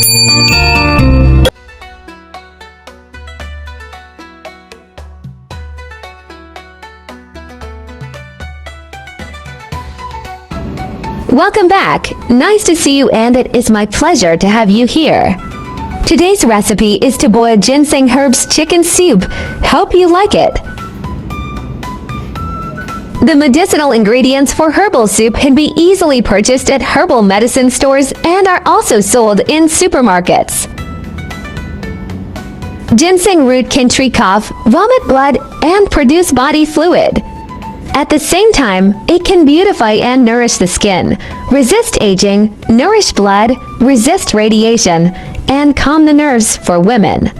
Welcome back. Nice to see you, and it is my pleasure to have you here. Today's recipe is to boil ginseng herbs chicken soup. Hope you like it. The medicinal ingredients for herbal soup can be easily purchased at herbal medicine stores and are also sold in supermarkets. Ginseng root can treat cough, vomit blood, and produce body fluid. At the same time, it can beautify and nourish the skin, resist aging, nourish blood, resist radiation, and calm the nerves for women.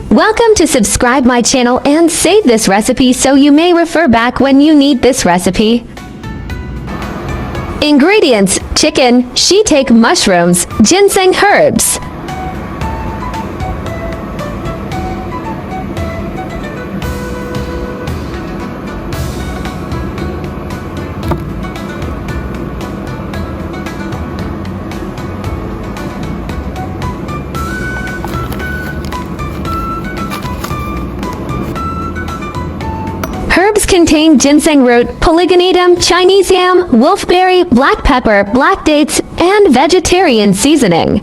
Welcome to subscribe my channel and save this recipe so you may refer back when you need this recipe. Ingredients: chicken, shiitake mushrooms, ginseng herbs. Herbs contain ginseng root, polygonum, Chinese yam, wolfberry, black pepper, black dates, and vegetarian seasoning.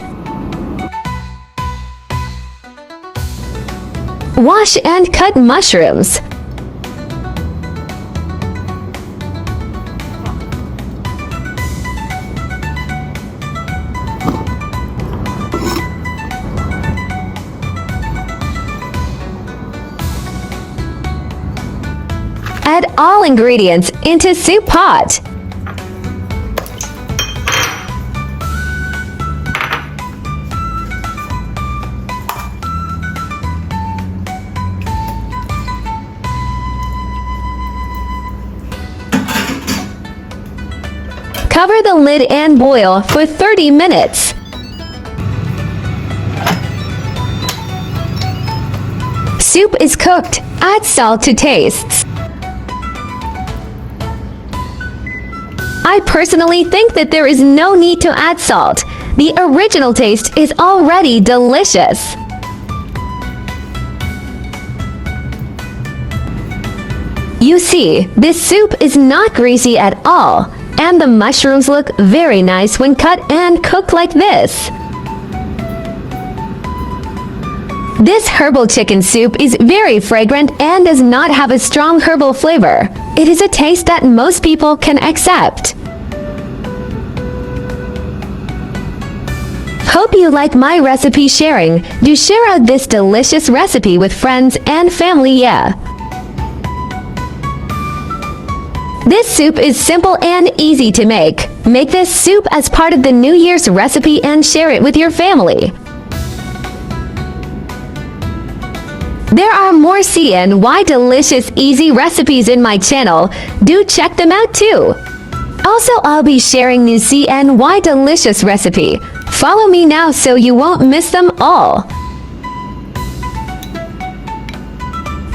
Wash and cut mushrooms. Add all ingredients into soup pot. Cover the lid and boil for 30 minutes. Soup is cooked. Add salt to taste. I personally think that there is no need to add salt. The original taste is already delicious. You see, this soup is not greasy at all, and the mushrooms look very nice when cut and cooked like this. This herbal chicken soup is very fragrant and does not have a strong herbal flavor. It is a taste that most people can accept. Hope you like my recipe sharing. Do share out this delicious recipe with friends and family, yeah. This soup is simple and easy to make. Make this soup as part of the New Year's recipe and share it with your family. There are more CNY delicious easy recipes in my channel. Do check them out too. Also, I'll be sharing new CNY delicious recipe. Follow me now so you won't miss them all.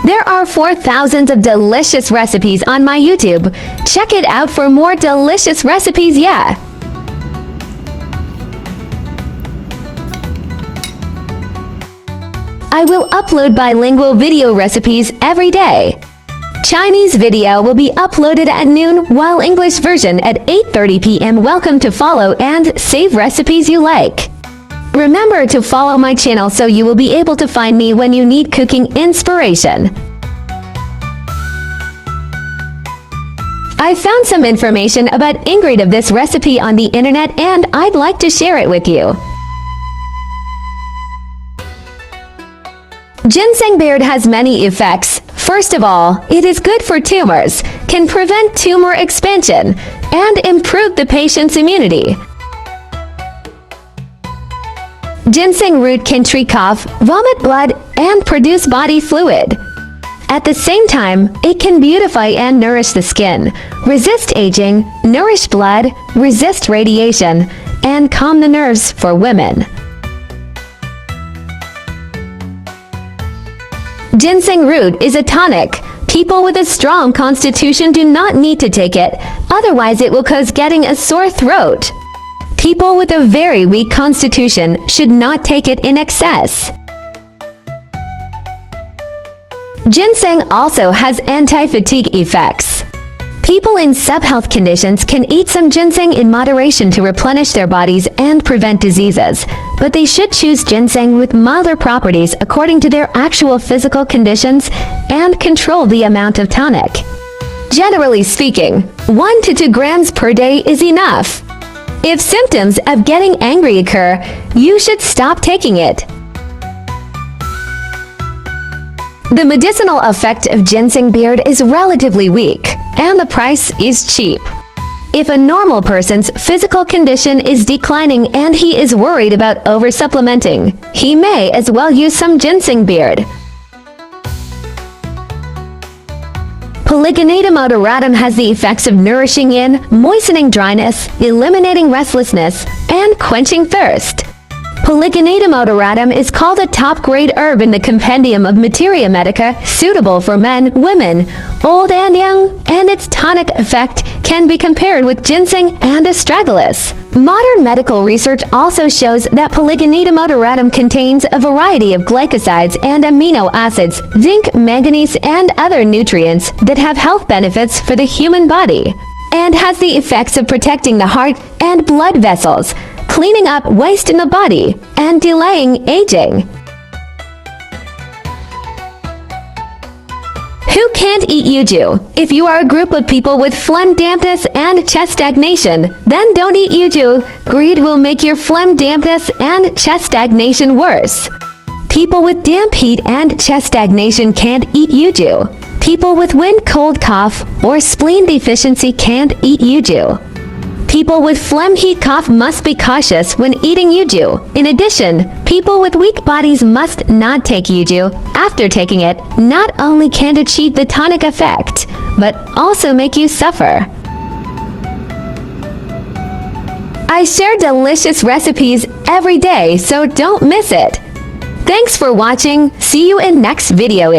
There are 4,000 of delicious recipes on my YouTube. Check it out for more delicious recipes, yeah. I will upload bilingual video recipes every day. Chinese video will be uploaded at noon, while English version at 8:30 p.m. Welcome to follow and save recipes you like. Remember to follow my channel so you will be able to find me when you need cooking inspiration. I found some information about ingredient of this recipe on the internet and I'd like to share it with you. Ginseng beard has many effects. First of all, it is good for tumors, can prevent tumor expansion, and improve the patient's immunity. Ginseng root can treat cough, vomit blood, and produce body fluid. At the same time, it can beautify and nourish the skin, resist aging, nourish blood, resist radiation, and calm the nerves for women. Ginseng root is a tonic. People with a strong constitution do not need to take it, otherwise it will cause getting a sore throat. People with a very weak constitution should not take it in excess. Ginseng also has anti-fatigue effects. People in sub-health conditions can eat some ginseng in moderation to replenish their bodies and prevent diseases, but they should choose ginseng with milder properties according to their actual physical conditions and control the amount of tonic. Generally speaking, 1 to 2 grams per day is enough. If symptoms of getting angry occur, you should stop taking it. The medicinal effect of ginseng beard is relatively weak, and the price is cheap. If a normal person's physical condition is declining and he is worried about oversupplementing, he may as well use some ginseng beard. Polygonatum odoratum has the effects of nourishing in, moistening dryness, eliminating restlessness, and quenching thirst. Polygonatum odoratum is called a top-grade herb in the compendium of Materia Medica, suitable for men, women, old and young, and its tonic effect can be compared with ginseng and astragalus. Modern medical research also shows that Polygonatum odoratum contains a variety of glycosides and amino acids, zinc, manganese, and other nutrients that have health benefits for the human body, and has the effects of protecting the heart and blood vessels, cleaning up waste in the body, and delaying aging. Who can't eat yuzu? If you are a group of people with phlegm dampness and chest stagnation, then don't eat yuzu. Greed will make your phlegm dampness and chest stagnation worse. People with damp heat and chest stagnation can't eat yuzu. People with wind, cold, cough, or spleen deficiency can't eat yuzu. People with phlegm, heat, cough must be cautious when eating yuzu. In addition, people with weak bodies must not take yuzu. After taking it, not only can it achieve the tonic effect, but also make you suffer. I share delicious recipes every day, so don't miss it. Thanks for watching. See you in next video.